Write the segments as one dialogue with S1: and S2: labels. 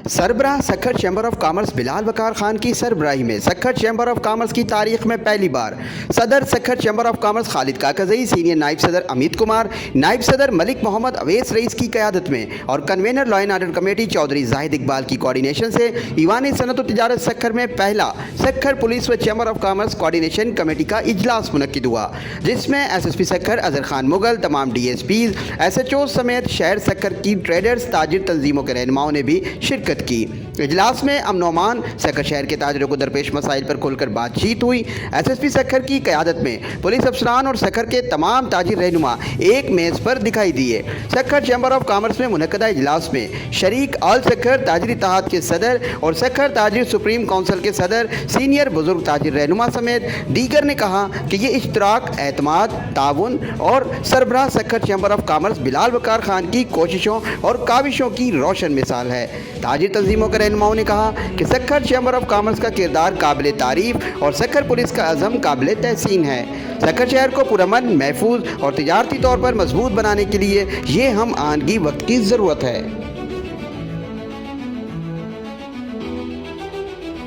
S1: सरबराह Sukkur chamber of commerce Bilal Waqar Khan की सरबराही में सखर चैम्बर ऑफ कॉमर्स की तारीख में पहली बार सदर Sukkur chamber of commerce Khalid Kakazai, senior नायब सदर अमित कुमार, नायब सदर मलिक मोहम्मद अवैस रईस की क़यादत में और convener law and order committee Chaudhry Zahid Iqbal की कोऑर्डिनेशन से ईवान सनअत व तिजारत सखर में पहला सखर पुलिस व chamber of commerce coordination committee का इजलास मुनक्किद हुआ, जिसमें एसएसपी सखर अजहर खान मुगल, तमाम डीएसपीज, एसएचओ समेत शहर सखर की ट्रेडर्स, ताजिर तंजीमों के रहनुमाओं ने भी शिरकत की। इजलास में अमन अमान सखर शहर के ताजिरों को दरपेश मसाइल पर खुलकर बातचीत हुई। एसएसपी सखर की क़यादत में पुलिस अफसरान और सखर के तमाम ताजिर रहनुमा एक मेज़ पर दिखाई दिए। सखर चैम्बर ऑफ कॉमर्स में मुनक्किदा इजलास में शरीक आल सखर ताजिर इत्तेहाद के सदर और सखर ताजिर सुप्रीम काउंसिल के सदर, सीनियर बुजुर्ग ताजिर रहनुमा समेत दीगर ने कहा कि ये इश्तराक, एतमाद, ताउन और सरबराह Sukkur chamber of commerce Bilal Waqar Khan की कोशिशों और काविशों की रोशन मिसाल है। ताजिर तंजीमों के रहनुमाओं ने कहा कि सखर चैम्बर ऑफ कॉमर्स का किरदार काबिल तारीफ और सखर पुलिस का अज़म काबिल तहसीन है। सखर शहर को पुरअमन, महफूज और तिजारती तौर पर मजबूत बनाने के लिए ये हम आनगी वक्त की ज़रूरत है।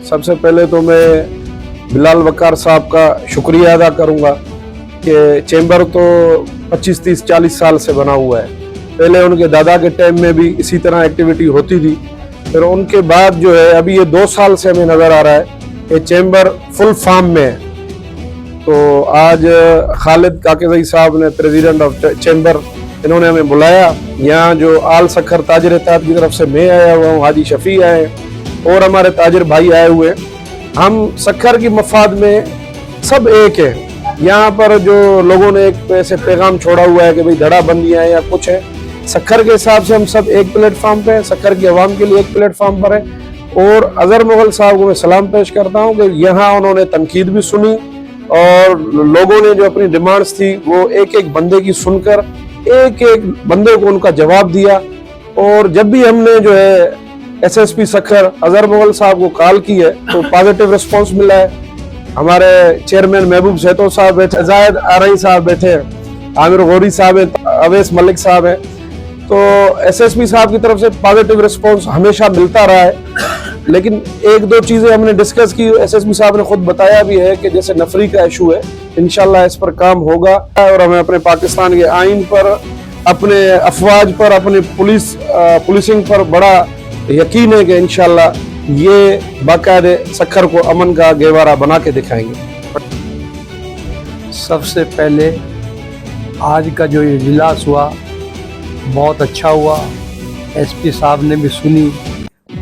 S2: सबसे पहले तो मैं बिलाल वकार साहब का शुक्रिया अदा करूंगा कि चैम्बर तो 25, 30, 40 साल से बना हुआ है। पहले उनके दादा के टाइम में भी इसी तरह एक्टिविटी होती थी, फिर उनके बाद जो है अभी ये 2 साल से हमें नज़र आ रहा है कि चैम्बर फुल फॉर्म में है। तो आज खालिद काकज़ई साहब ने, प्रेसिडेंट ऑफ चैम्बर, इन्होंने हमें बुलाया। यहाँ जो आल सखर ताजिर इत्तेहाद की तरफ से मैं आया हुआ हूँ, हाजी शफी आए और हमारे ताजिर भाई आए हुए हैं। हम सखर की मफाद में सब एक है। यहाँ पर जो लोगों ने एक ऐसे पैगाम छोड़ा हुआ है कि भाई धड़ा बंदियाँ या कुछ है, सखर के हिसाब से हम सब एक प्लेटफार्म पे हैं, सखर की आवाम के लिए एक प्लेटफार्म पर है। और अजहर मुगल साहब को मैं सलाम पेश करता हूँ कि यहाँ उन्होंने तनकीद भी सुनी और लोगों ने जो अपनी डिमांड्स थी वो एक एक बंदे की सुनकर एक एक बंदे को उनका जवाब दिया। और जब भी हमने जो है एसएसपी सखर अजहर मुगल साहब को कॉल की है तो पॉजिटिव रिस्पांस मिला है। हमारे चेयरमैन महबूब सहतो साहब बैठे, जाहिद आरई साहब बैठे हैं, आमिर गौरी साहब हैं, अवैस मलिक साहब हैं। तो एसएसपी साहब की तरफ से पॉजिटिव रिस्पांस हमेशा मिलता रहा है। लेकिन एक दो चीज़ें हमने डिस्कस की, एसएसपी साहब ने खुद बताया भी है कि जैसे नफरी का इशू है, इंशाल्लाह इस पर काम होगा और हमें अपने पाकिस्तान के आइन पर, अपने अफवाज पर, अपने पुलिसिंग पर बड़ा यकीन है कि इंशाल्लाह ये बाकायदे सखर को अमन का गहवारा बना के दिखाएंगे।
S3: सबसे पहले आज का जो इजलास हुआ बहुत अच्छा हुआ। एसपी साहब ने भी सुनी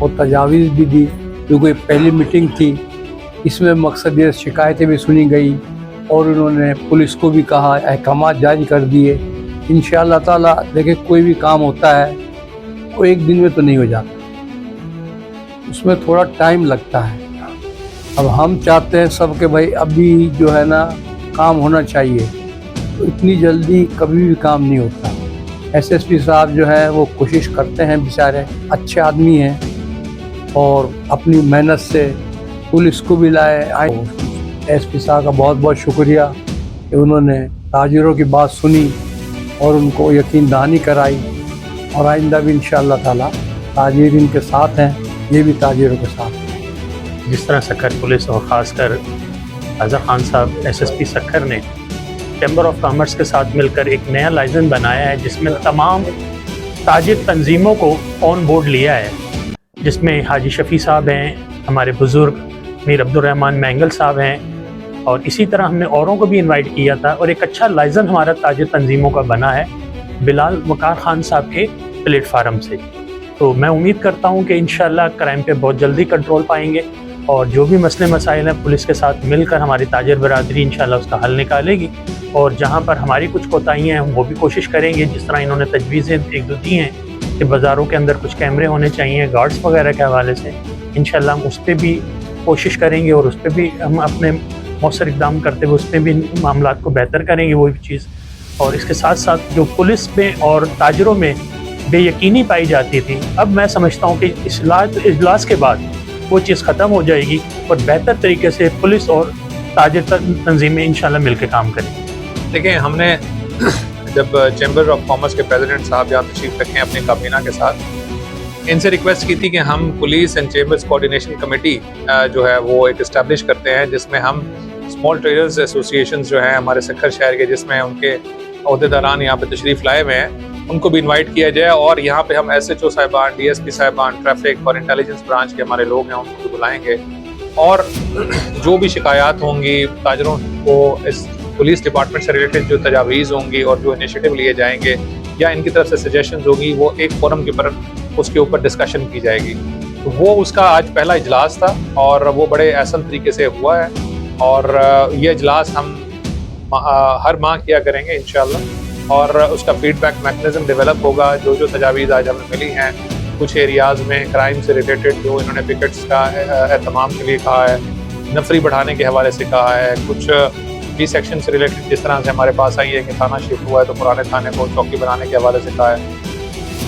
S3: और तजावीज़ भी दी, क्योंकि पहली मीटिंग थी। इसमें मकसद ये शिकायतें भी सुनी गई और उन्होंने पुलिस को भी कहा, अहकामात जारी कर दिए। इंशाअल्लाह ताला देखिए, कोई भी काम होता है वो एक दिन में तो नहीं हो जाता, उसमें थोड़ा टाइम लगता है। अब हम चाहते हैं सब के भाई अभी जो है ना काम होना चाहिए, तो इतनी जल्दी कभी भी काम नहीं होता। एसएसपी साहब जो है वो कोशिश करते हैं, बेचारे अच्छे आदमी हैं और अपनी मेहनत से पुलिस को भी लाए आए। एसपी साहब का बहुत बहुत शुक्रिया कि उन्होंने ताजिरों की बात सुनी और उनको यकीन दहानी कराई। और आइंदा भी इंशाअल्लाह ताला ताजिर इनके साथ हैं, ये भी ताजिरों के साथ हैं।
S4: जिस तरह सखर पुलिस और ख़ासकर अजहर खान साहब एसएसपी सखर ने चैम्बर ऑफ कॉमर्स के साथ मिलकर एक नया लाइसेंस बनाया है, जिसमें तमाम ताजिर तंजीमों को ऑन बोर्ड लिया है, जिसमें हाजी शफी साहब हैं, हमारे बुज़ुर्ग मीर अब्दुर्रहमान मैंगल साहब हैं, और इसी तरह हमने औरों को भी इनवाइट किया था। और एक अच्छा लाइसेंस हमारा ताजिर तंजीमों का बना है बिलाल वकार खान साहब के प्लेटफार्म से। तो मैं उम्मीद करता हूँ कि इंशाअल्लाह क्राइम पे बहुत जल्दी कंट्रोल पाएंगे और जो भी मसले मसाइल हैं पुलिस के साथ मिलकर हमारी ताजिर बरादरी इंशाअल्लाह उसका हल निकालेगी। और जहाँ पर हमारी कुछ कोताहियाँ हैं वो भी कोशिश करेंगे, जिस तरह इन्होंने तजवीज़ें एक दो दी हैं कि बाज़ारों के अंदर कुछ कैमरे होने चाहिए गार्ड्स वगैरह के हवाले से, इंशाअल्लाह हम उस पर भी कोशिश करेंगे और उस पर भी हम अपने मौसर इक़दाम करते हुए उस पर भी मामलात को बेहतर करेंगे वो भी चीज़। और इसके साथ साथ जो पुलिस में और ताजिरों में बेयकीनी पाई जाती थी, अब मैं समझता हूँ कि इजलास के बाद वो चीज़ ख़त्म हो जाएगी और बेहतर तरीके से पुलिस और ताजिर तंजीमें इंशाल्लाह मिल के काम करेंगे।
S5: देखिए, हमने जब चैम्बर ऑफ कॉमर्स के प्रेसिडेंट साहब यहाँ तशरीफ़ रखे हैं अपनी काबीना के साथ, ان سے ریکویسٹ کی تھی کہ ہم police and chambers coordination committee جو ہے وہ ایک اسٹیبلش کرتے ہیں، جس میں ہم اسمال ٹریڈرز ایسوسیشنز جو ہیں ہمارے سکھر شہر کے، جس میں ان کے عہدیداران یہاں پہ تشریف لائے ہوئے ہیں، ان کو بھی انوائٹ کیا جائے، اور یہاں پہ ہم ایس ایچ او صاحبان، ڈی ایس پی صاحبان، ٹریفک اور انٹیلیجنس برانچ کے ہمارے لوگ ہیں، ان کو بھی بلائیں گے، اور جو بھی شکایات ہوں گی تاجروں کو اس پولیس ڈپارٹمنٹ سے ریلیٹڈ جو تجاویز ہوں گی اور جو انیشیٹو لیے جائیں گے یا ان کی طرف سے سجیشنز ہوگی، وہ ایک فورم کے اوپر اس کے اوپر ڈسکشن کی جائے گی۔ تو وہ اس کا آج پہلا اجلاس تھا اور وہ بڑے احسن طریقے سے ہوا ہے، اور یہ اجلاس ہم ہر ماہ کیا کریں گے انشاءاللہ، اور اس کا فیڈ بیک میکنزم ڈیولپ ہوگا۔ جو تجاویز آج ہمیں ملی ہیں کچھ ایریاز میں کرائم سے ریلیٹڈ، جو انہوں نے پکٹس کا اہتمام کے لیے کہا ہے، نفری بڑھانے کے حوالے سے کہا ہے، کچھ بی سیکشن سے ریلیٹڈ جس طرح سے ہمارے پاس آئی ہے کہ تھانہ شفٹ ہوا ہے تو پرانے تھانے کو چوکی بنانے کے حوالے سے کہا ہے،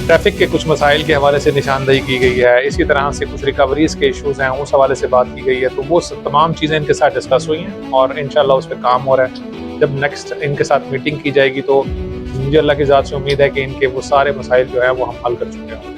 S5: ٹریفک کے کچھ مسائل کے حوالے سے نشاندہی کی گئی ہے، اسی طرح سے کچھ ریکوریز کے ایشوز ہیں اس حوالے سے بات کی گئی ہے۔ تو وہ تمام چیزیں ان کے ساتھ ڈسکس ہوئی ہیں اور انشاءاللہ اس پہ کام ہو رہا ہے۔ جب نیکسٹ ان کے ساتھ میٹنگ کی جائے گی تو مجھے اللہ کی ذات سے امید ہے کہ ان کے وہ سارے مسائل جو ہیں وہ ہم حل کر چکے ہیں۔